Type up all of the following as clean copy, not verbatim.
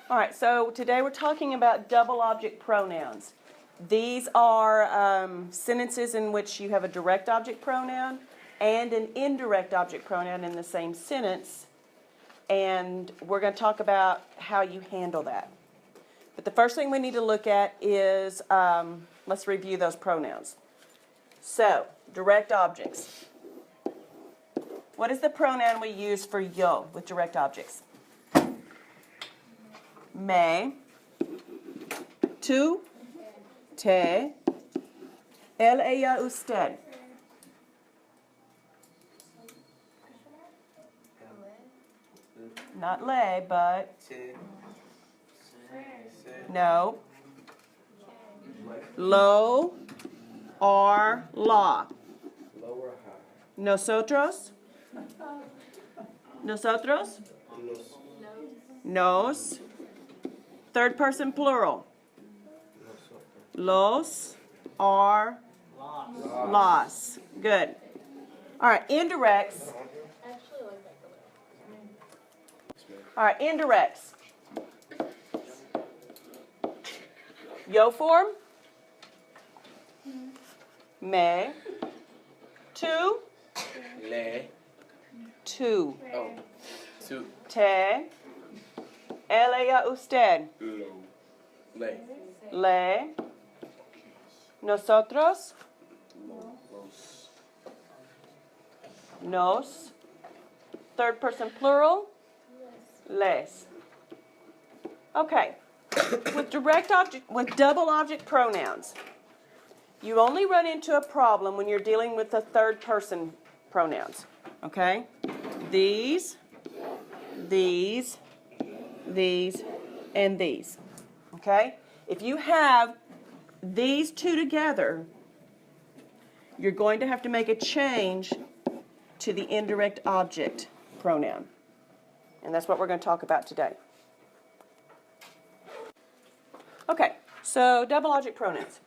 All right, so today we're talking about double object pronouns. These are sentences in which you have a direct object pronoun and an indirect object pronoun in the same sentence, and we're going to talk about how you handle that. But the first thing we need to look at is, let's review those pronouns. So, direct objects. What is the pronoun we use for yo with direct objects? Me, tú, te, él, ella, usted. Not le, but no. Lo or la. Nosotros. Nosotros. Nos. Third person plural. Los or las. Good. All right, indirects. All right, indirects. Yo form. Me. Tu. Le. Tu. Oh. Tu. Te. Él, ella, usted. Lo. Le. Le. Nosotros. Los. Nos. Third person plural. Les. Okay. With double object pronouns, you only run into a problem when you're dealing with the third person pronouns. Okay? These, and these. Okay? If you have these two together, you're going to have to make a change to the indirect object pronoun. And that's what we're going to talk about today. Okay, so double object pronouns.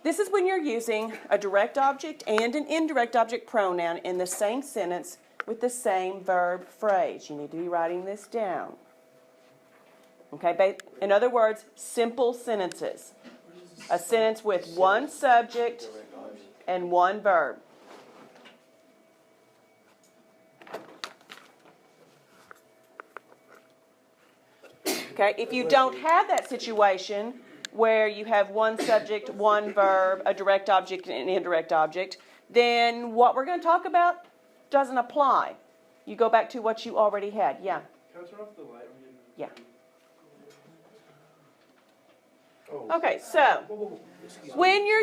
This is when you're using a direct object and an indirect object pronoun in the same sentence with the same verb phrase. You need to be writing this down. Okay, in other words, simple sentences. A sentence with one subject and one verb. Okay, if you don't have that situation where you have one subject, one verb, a direct object, and an indirect object, then what we're going to talk about doesn't apply. You go back to what you already had. Yeah? Can I turn off the light? Yeah. Oh. Okay, so when you're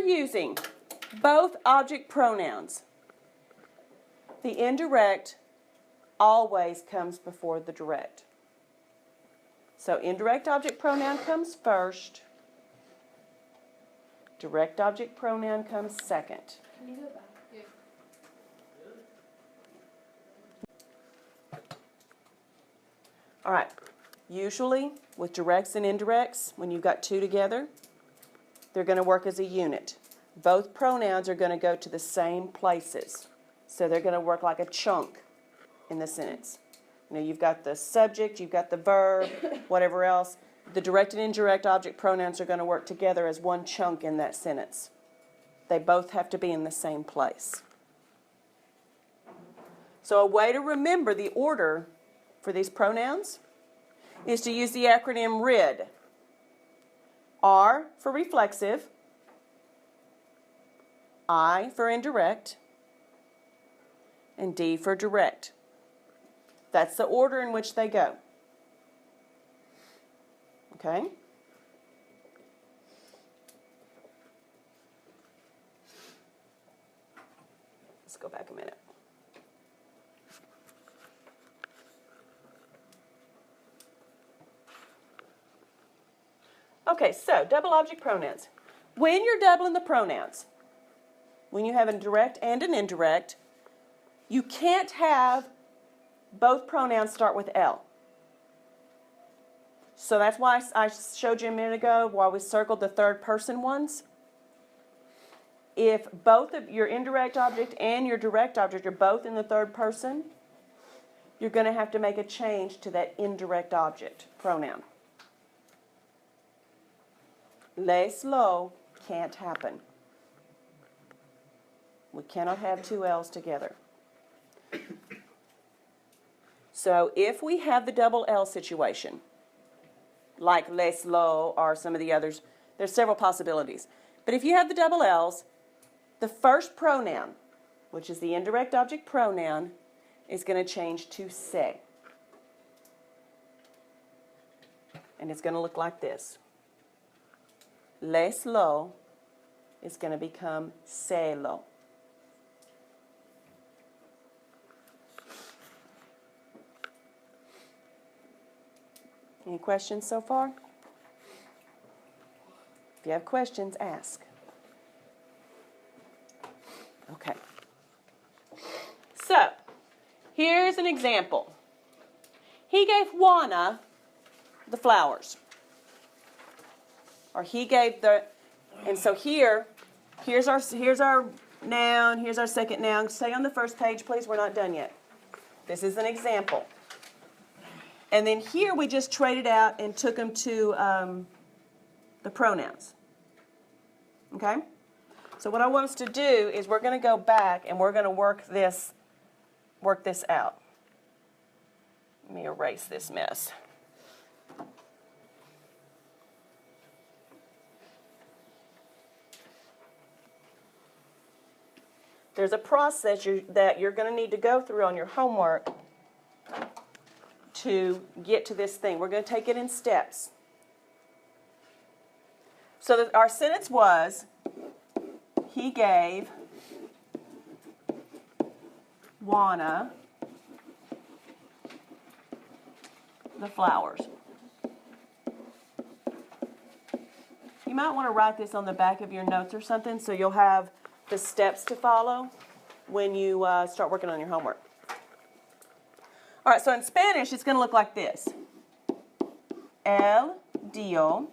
using both object pronouns, the indirect always comes before the direct. So indirect object pronoun comes first. Direct object pronoun comes second. Can you go back? Yeah. All right. Usually with directs and indirects, when you've got two together, they're going to work as a unit. Both pronouns are going to go to the same places. So they're going to work like a chunk in the sentence. You know, you've got the subject, you've got the verb, whatever else. The direct and indirect object pronouns are going to work together as one chunk in that sentence. They both have to be in the same place. So a way to remember the order for these pronouns is to use the acronym RID. R for reflexive, I for indirect, and D for direct. That's the order in which they go. Okay? Let's go back a minute. Okay, so double object pronouns. When you're doubling the pronouns, when you have a direct and an indirect, you can't have both pronouns start with L. So that's why I showed you a minute ago while we circled the third person ones. if both of your indirect object and your direct object are both in the third person, you're going to have to make a change to that indirect object pronoun. Laisse-le can't happen. We cannot have two L's together. So if we have the double L situation, like laisse-le or some of the others, there's several possibilities. But if you have the double L's, the first pronoun, which is the indirect object pronoun, is going to change to se. And it's going to look like this. Laisse-le is going to become se-le. Any questions so far? If you have questions, ask. Okay. So, here's an example. He gave Juana the flowers. Or he gave the, and so here's our noun, here's our second noun. Stay on the first page, please, we're not done yet. This is an example. And then here we just traded out and took them to the pronouns. Okay? So what I want us to do is we're going to go back and we're going to work this out. Let me erase this mess. There's a process that you're going to need to go through on your homework to get to this thing. We're going to take it in steps. So that our sentence was, he gave Juana the flowers. You might want to write this on the back of your notes or something so you'll have the steps to follow when you start working on your homework. All right, so in Spanish, it's going to look like this. Él dio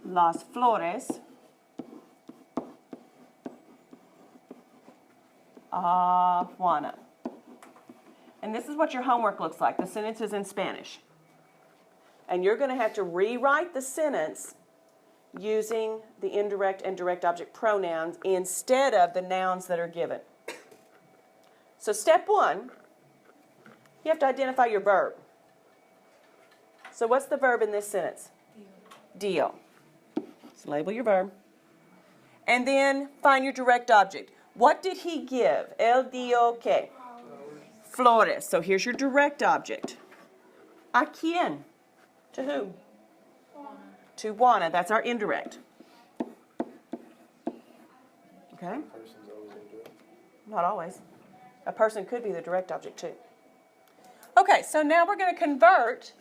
las flores a Juana. And this is what your homework looks like. The sentence is in Spanish. And you're going to have to rewrite the sentence using the indirect and direct object pronouns instead of the nouns that are given. So step one, you have to identify your verb. So what's the verb in this sentence? Dio. So label your verb. And then find your direct object. What did he give? Él dio qué? Flores. So here's your direct object. ¿A quién? To who? To Juana. That's our indirect. Okay? Person's always indirect. Not always. A person could be the direct object too. Okay, so now we're going to convert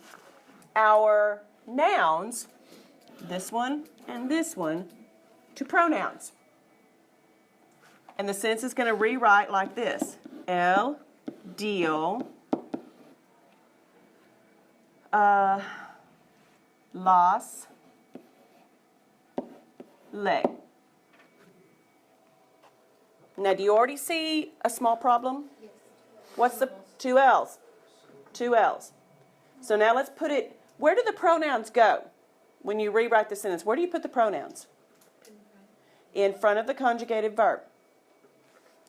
our nouns, this one and this one, to pronouns. And the sentence is going to rewrite like this. Él dio las le. Now, do you already see a small problem? Yes. What's the two L's? Two L's. So now let's put it, where do the pronouns go when you rewrite the sentence? Where do you put the pronouns? In front of the conjugated verb.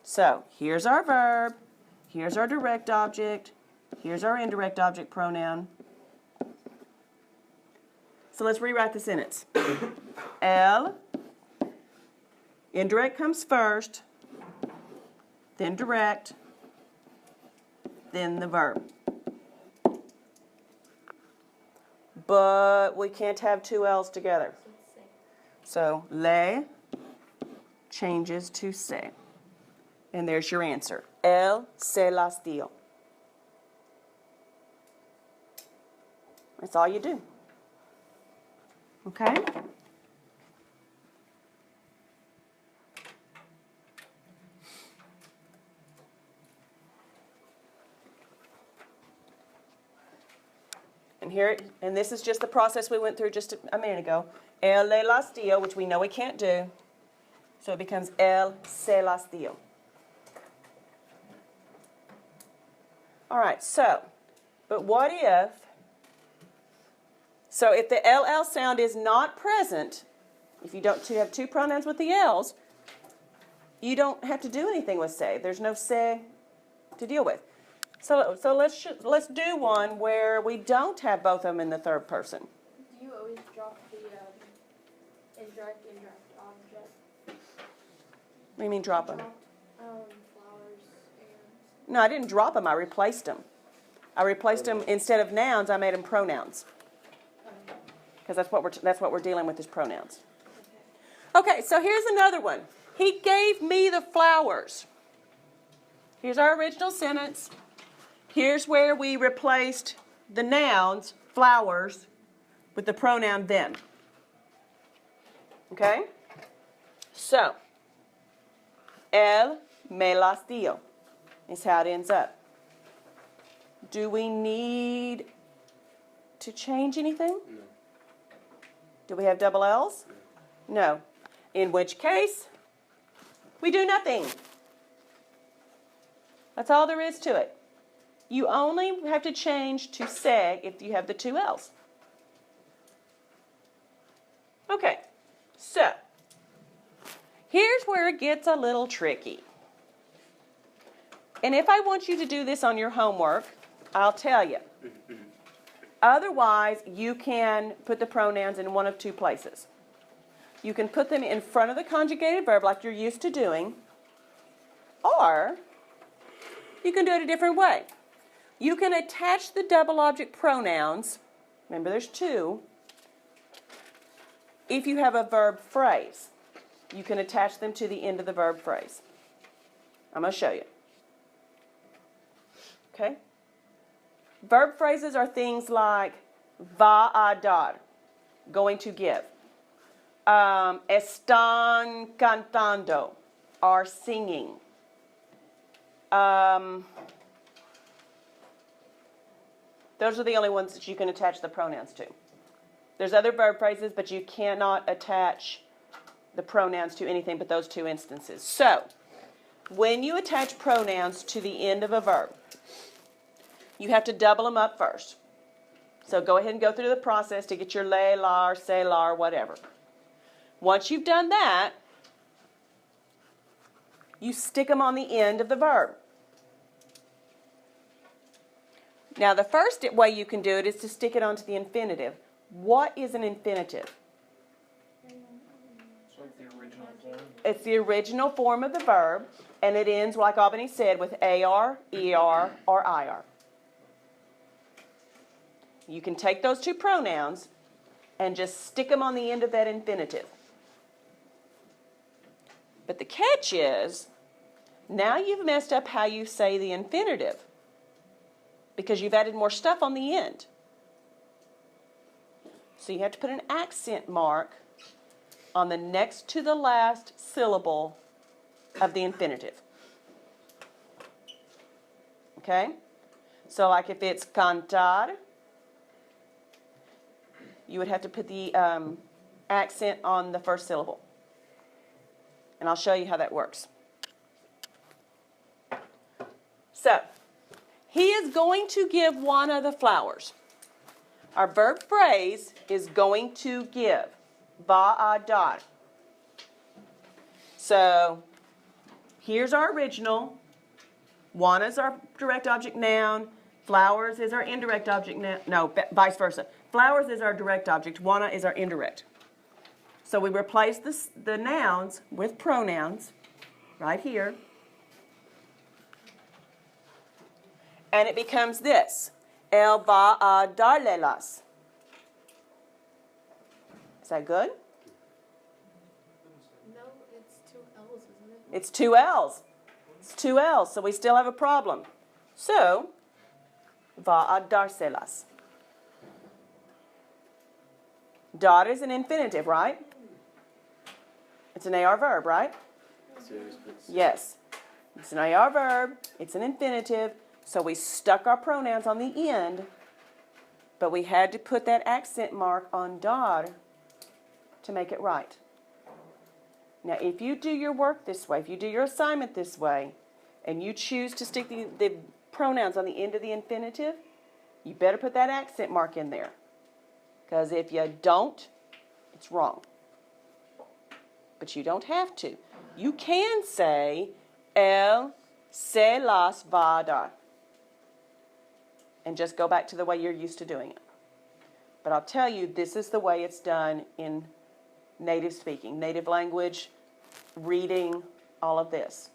So here's our verb, here's our direct object, here's our indirect object pronoun. So let's rewrite the sentence. Él, indirect comes first, then direct, then the verb. But we can't have two L's together. So le changes to se. And there's your answer. Él se las dio. That's all you do. Okay? And this is just the process we went through just a minute ago. Él le las dio, which we know we can't do. So it becomes él se las dio. All right, so, but what if, so if the LL sound is not present, if you don't have two pronouns with the L's, you don't have to do anything with se. There's no se to deal with. So let's do one where we don't have both of them in the third person. Do you always drop the indirect object? What do you mean drop them? Drop, flowers and... No, I didn't drop them. I replaced them. I replaced them, instead of nouns, I made them pronouns. Because that's what we're dealing with is pronouns. Okay, so here's another one. He gave me the flowers. Here's our original sentence. Here's where we replaced the nouns, flowers, with the pronoun them. Okay? So, él me las dio is how it ends up. Do we need to change anything? No. Do we have double L's? No. In which case, we do nothing. That's all there is to it. You only have to change to se if you have the two L's. Okay, so here's where it gets a little tricky. And if I want you to do this on your homework, I'll tell you. Otherwise, you can put the pronouns in one of two places. You can put them in front of the conjugated verb like you're used to doing, or you can do it a different way. You can attach the double object pronouns, remember there's two, if you have a verb phrase. You can attach them to the end of the verb phrase. I'm going to show you. Okay? Verb phrases are things like va a dar, going to give. Están cantando, are singing. Those are the only ones that you can attach the pronouns to. There's other verb phrases, but you cannot attach the pronouns to anything but those two instances. So, when you attach pronouns to the end of a verb, you have to double them up first. So go ahead and go through the process to get your le, lar, se, lar, whatever. Once you've done that, you stick them on the end of the verb. Now, the first way you can do it is to stick it onto the infinitive. What is an infinitive? It's like the original form. It's the original form of the verb, and it ends, like Albany said, with AR, ER, or IR. You can take those two pronouns and just stick them on the end of that infinitive. But the catch is, now you've messed up how you say the infinitive because you've added more stuff on the end. So you have to put an accent mark on the next to the last syllable of the infinitive. Okay? So like if it's cantar, you would have to put the accent on the first syllable. And I'll show you how that works. So, he is going to give Juana the flowers. Our verb phrase is going to give. Va a dar. So, here's our original. Juana's our direct object noun. Flowers is our indirect object noun. No, vice versa. Flowers is our direct object. Juana is our indirect. So we replace the nouns with pronouns right here. And it becomes this. Él va a darlelas. Is that good? No, it's two L's, isn't it? It's two L's. It's two L's, so we still have a problem. So, va a dárselas. Dar is an infinitive, right? It's an AR verb, right? Yes. It's an AR verb. It's an infinitive. So we stuck our pronouns on the end, but we had to put that accent mark on dar to make it right. Now, if you do your work this way, if you do your assignment this way, and you choose to stick the pronouns on the end of the infinitive, you better put that accent mark in there. Because if you don't, it's wrong. But you don't have to. You can say, él se las va a dar. And just go back to the way you're used to doing it. But I'll tell you, this is the way it's done in native speaking, native language, reading, all of this.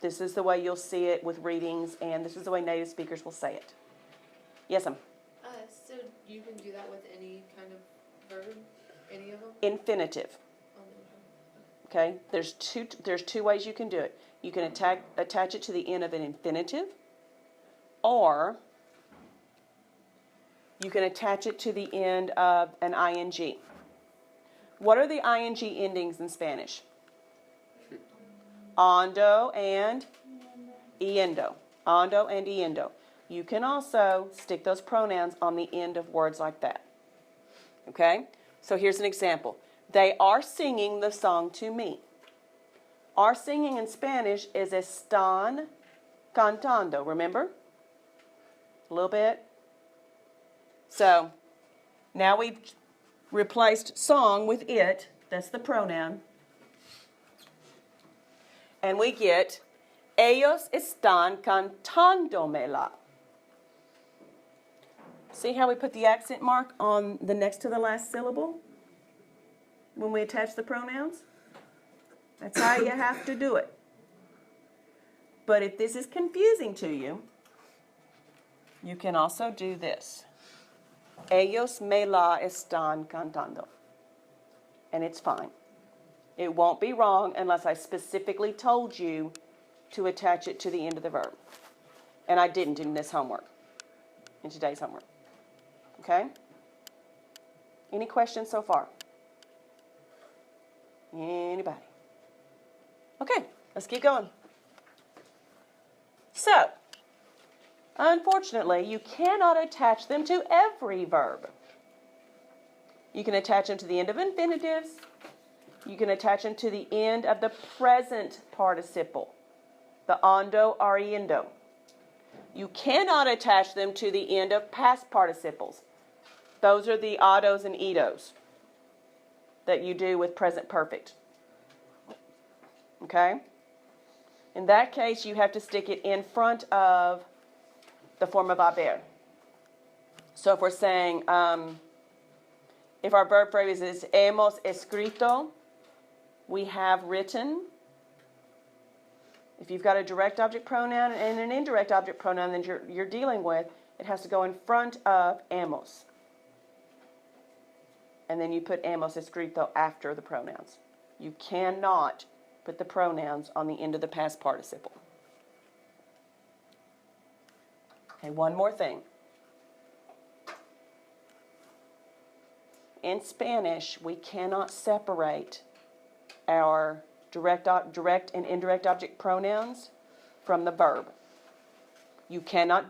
This is the way you'll see it with readings, and this is the way native speakers will say it. Yes, ma'am? So you can do that with any kind of verb? Any of them? Infinitive. Okay? There's two ways you can do it. You can attach it to the end of an infinitive, or you can attach it to the end of an ing. What are the ing endings in Spanish? Ando and yendo. Ando and yendo. You can also stick those pronouns on the end of words like that. Okay? So here's an example. They are singing the song to me. Are singing in Spanish is están cantando. Remember? A little bit. So now we've replaced song with it. That's the pronoun. And we get ellos están cantándomela. See how we put the accent mark on the next to the last syllable when we attach the pronouns? That's how you have to do it. But if this is confusing to you, you can also do this. Ellos me la están cantando. And it's fine. It won't be wrong unless I specifically told you to attach it to the end of the verb. And I didn't in this homework, in today's homework. Okay? Any questions so far? Anybody? Okay, let's keep going. So, unfortunately, you cannot attach them to every verb. You can attach them to the end of infinitives. You can attach them to the end of the present participle, the ando or yendo. You cannot attach them to the end of past participles. Those are the autos and edos that you do with present perfect. Okay? In that case, you have to stick it in front of the form of haber. So if we're saying, if our verb phrase is hemos escrito, we have written. If you've got a direct object pronoun and an indirect object pronoun that you're dealing with, it has to go in front of hemos. And then you put hemos escrito after the pronouns. You cannot put the pronouns on the end of the past participle. Okay, one more thing. In Spanish, we cannot separate our direct and indirect object pronouns from the verb. You cannot